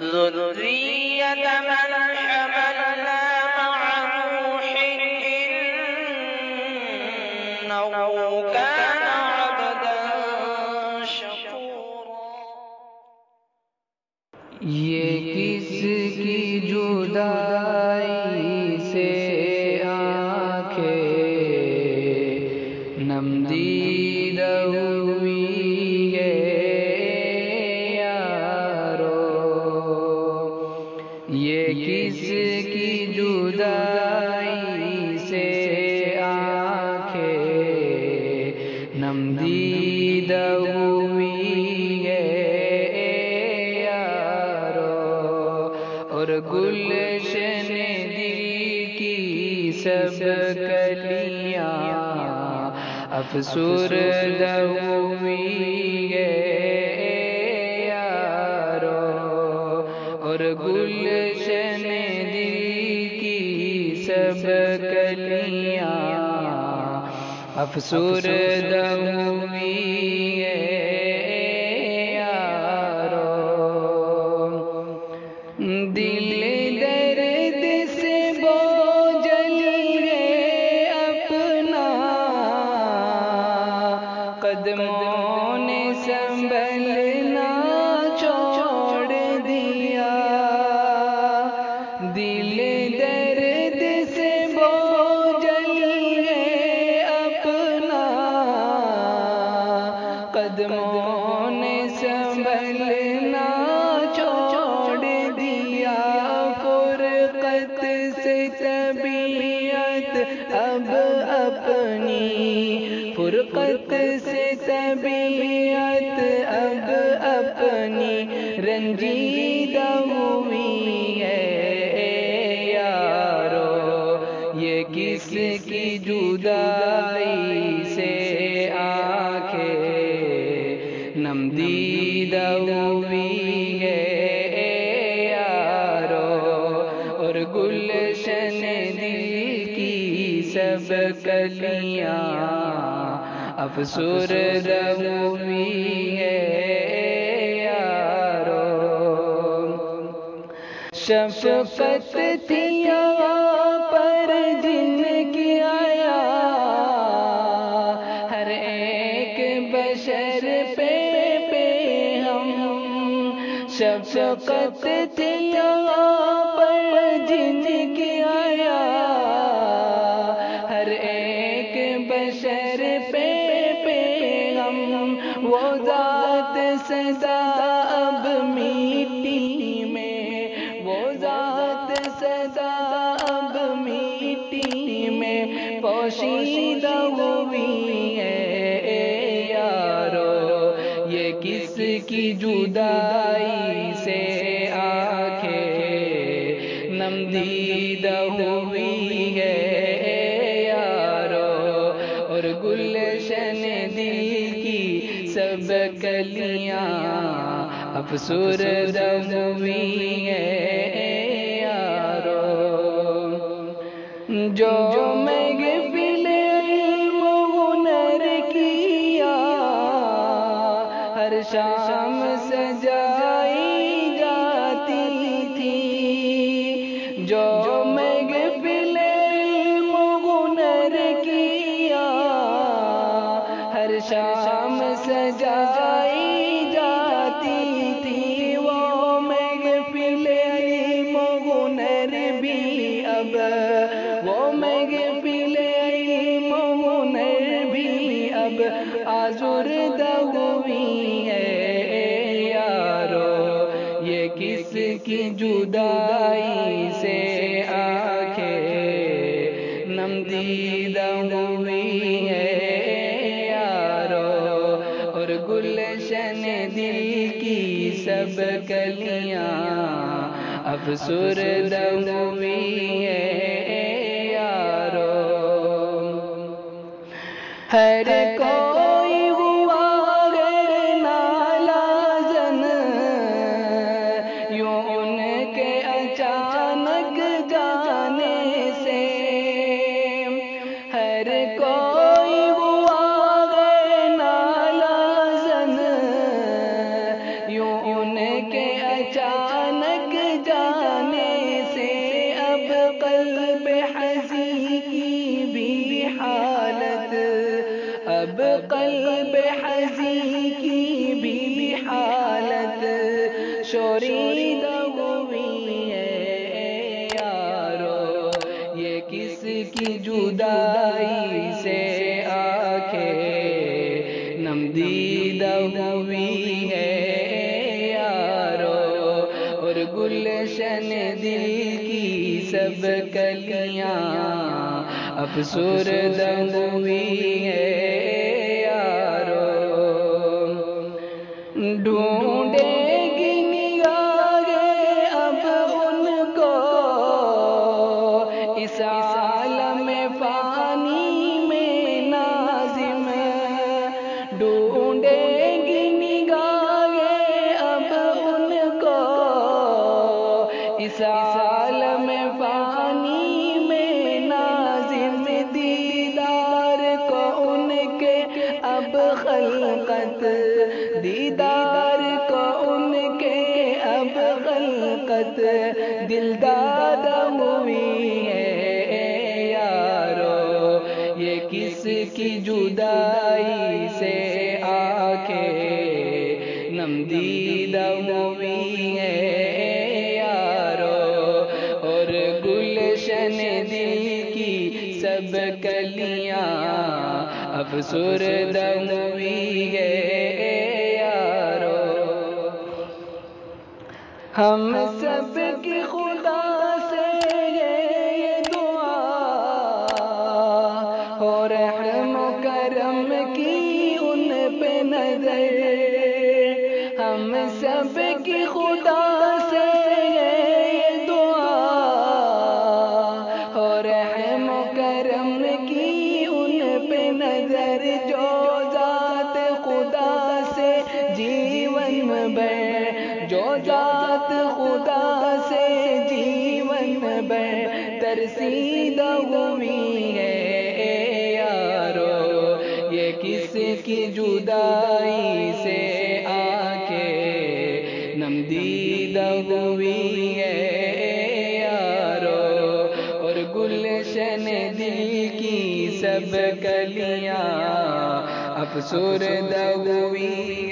ذرية من حملنا مع نوح إنه كان عبدا شكورا. یہ کس کی جدائی سے آنکھیں نم دیدہ ہوئی ہے یارو، یہ کس کی جدائی سے آنکھیں نم دیدہ ہوئی ہے اور گلشن دل کی سب کلیاں افسردہ ہوئی ہے یارو، اور گلشن دل کی سب کلیاں افسردہ ہوئی ہے یارو. دل درد سے بوجھل ہے اپنا، قدموں نے سنبھلنا چھوڑ دیا. دل درد سے بوجھل ہے اپنا، قدموں نے سنبھلنا چھوڑ دیا. فرقت سے طبیعت اب اپنی، فرقت سے طبیعت اب اپنی رنجیدہ ہوئی ہے یارو. یہ کس کی جدائی سے آنکھیں نم دیدہ ہوئی ہے اور گلشن دل کی سب کلیاں افسردہ ہوئی ہے یارو. شفقت تھی پر جن کی آیا، ہر ایک بشر پہ ہم. شفقت تھی پر جن کی آیا، ہر ایک بشر پہ ہم. وہ ذات سزا اب مٹی میں، وہ ذات سزا اب مٹی میں پوشیدہ ہوئی ہے یارو. یہ کس کی جدائی سے آنکھیں نم دیدہ ہوئی ہے یارو، اور گلشن دل کی سب کلیاں افسردہ ہوئی ہے یارو. جو محفل علم و ہنر کیا ہر شام سجائی جاتی تھی، جو محفل علم و ہنر کیا ہر شام سجائی جاتی تھی. وہ محفل علم و ہنر بھی اب، وہ محفل علم و ہنر بھی اب آزردہ ہوئی ہے یارو. یہ کس کی جدائی سے آنکھیں نم دیدہ ہوئی ہے یارو، اور گلشن دل کی سب کلیاں افسردہ ہوئی ہے یارو. ہر کوئی ہوا غیر نالازن، یوں ان کے اچانک جانے سے. ہر کوئی ہوا غیر نالازن، یوں ان کے اچانک شوریدہ ہوئی ہے یارو، یہ کس کی جدائی سے آنکھیں نم دیدہ ہوئی ہے یارو، اور گلشن دل کی سب کلیاں افسردہ ہوئی ہے یارو، ڈھونڈے گی نگاہیں اب ان کو اس عالم فانی میں ناظم، ڈھونڈے گی نگاہیں اب ان کو اس عالم فانی میں ناظم، دیدار کو ان کے اب خلقت، دیدار کو ان کے اب خلقت دلدادہ ہوئی ہے یارو، یہ کس کی جدائی سے آنکھیں نم دیدہ ہوئی ہے یارو، اور گلشن دل کی سب کلیاں افسردہ ہوئی ہے یارو، ہم سب کی خدا سے یہ دعا ہو، رحم و کرم کی ان پہ نظر، ہم سب کی خدا سے یہ دعا ہو، رحم و کرم کی ان پہ نظر، جو ذات خدا سے جیون بھر، جو ذات خدا سے جیون بھر ترسیدہ ہوئی ہے یارو، یہ کس کی جدائی سے آنکھیں نم دیدہ ہوئی ہے یارو، اور گلشن دل کی سب کلیاں افسردہ ہوئی